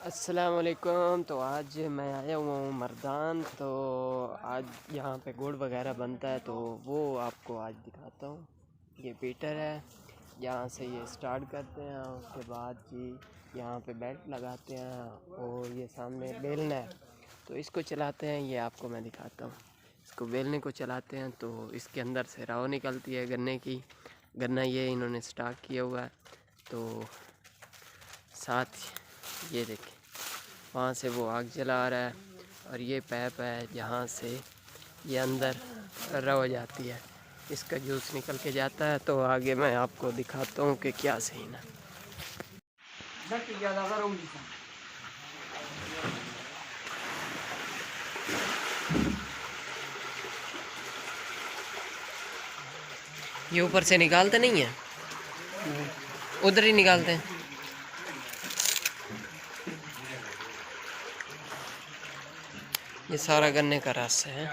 अस्सलाम वालेकुम। तो आज मैं आया हुआ हूँ मर्दान। तो आज यहाँ पे गुड़ वगैरह बनता है, तो वो आपको आज दिखाता हूँ। ये पीटर है, यहाँ से ये स्टार्ट करते हैं, उसके बाद जी यहाँ पे बेल्ट लगाते हैं और ये सामने बेलना है तो इसको चलाते हैं। ये आपको मैं दिखाता हूँ। इसको बेलने को चलाते हैं तो इसके अंदर से राव निकलती है गन्ने की। गन्ना ये इन्होंने स्टार्ट किया हुआ है, तो साथ ये देखिए वहाँ से वो आग जला रहा है और ये पैप है जहाँ से ये अंदर रव जाती है, इसका जूस निकल के जाता है। तो आगे मैं आपको दिखाता हूँ कि क्या सीन है। ये ऊपर से निकालते नहीं है, उधर ही निकालते हैं। ये सारा गन्ने का रस है।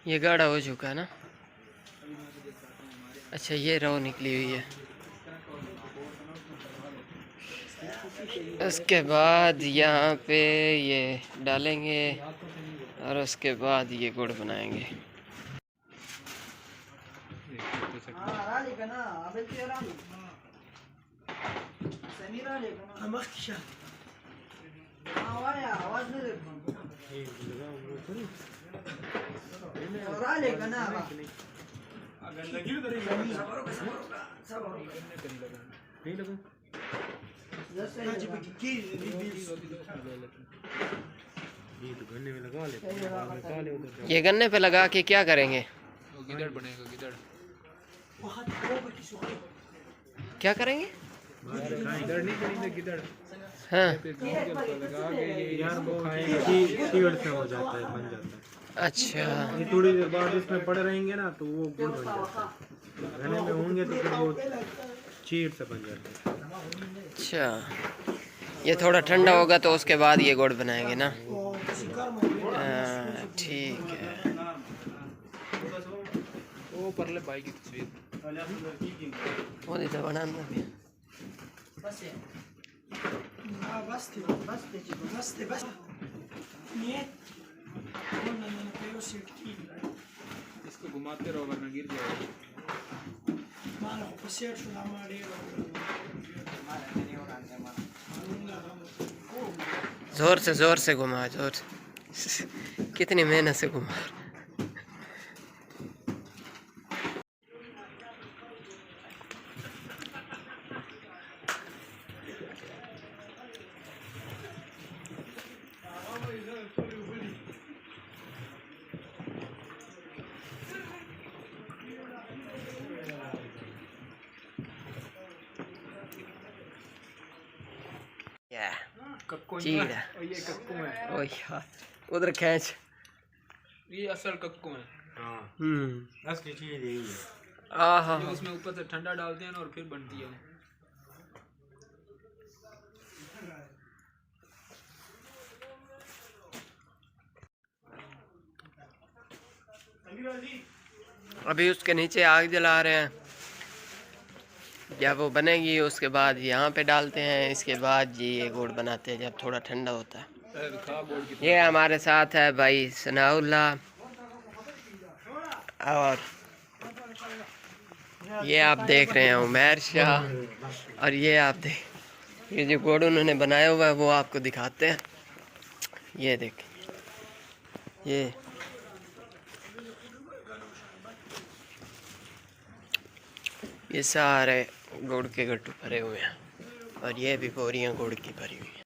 ये गाढ़ा हो चुका है ना। अच्छा, ये रव निकली हुई है। उसके बाद यहाँ पे ये डालेंगे और उसके बाद ये गुड़ बनाएंगे। ये गन्ने पे लगा के क्या करेंगे? गिदड़ बनेगा, गिदड़। क्या करेंगे? गिदड़ नहीं बनेगा, गिदड़। हाँ, लगा के यार वो सीड से हो जाता है, बन जाता है। अच्छा। ये थोड़ी देर बाद इसमें पड़े रहेंगे ना तो वो गुड़ बन जाता है। घने में होंगे तो फिर वो चीड़ से बन जाता है। अच्छा, ये थोड़ा ठंडा होगा तो उसके बाद ये गुड़ बनाएंगे ना। ठीक है। वो परले भाई की तस्वीर। वो तो बनाना भी। इसको घुमाते रहो वरना गिर जाएगा। जोर से घुमा, जोर से। कितनी मेहनत से घुमा। चीड़ है। ये कक्कू है। ओ यार, उधर खींच। ये असल कक्कू है। हाँ, असली चीज यही है। आहा, जो उसमें ऊपर से ठंडा डालते हैं ना और फिर बनती है। अभी उसके नीचे आग जला रहे हैं। जब वो बनेगी उसके बाद यहाँ पे डालते हैं। इसके बाद जी ये गुड़ बनाते हैं जब थोड़ा ठंडा होता है। ये हमारे साथ है भाई सनाउल्लाह, और ये आप देख रहे हैं उमैर शाह, और ये आप देख, ये जो गुड़ उन्होंने बनाया हुआ है वो आपको दिखाते हैं। ये देख, ये सारे गुड़ के गट्टू भरे हुए हैं और ये भी बोरियां गुड़ की भरी हुई हैं।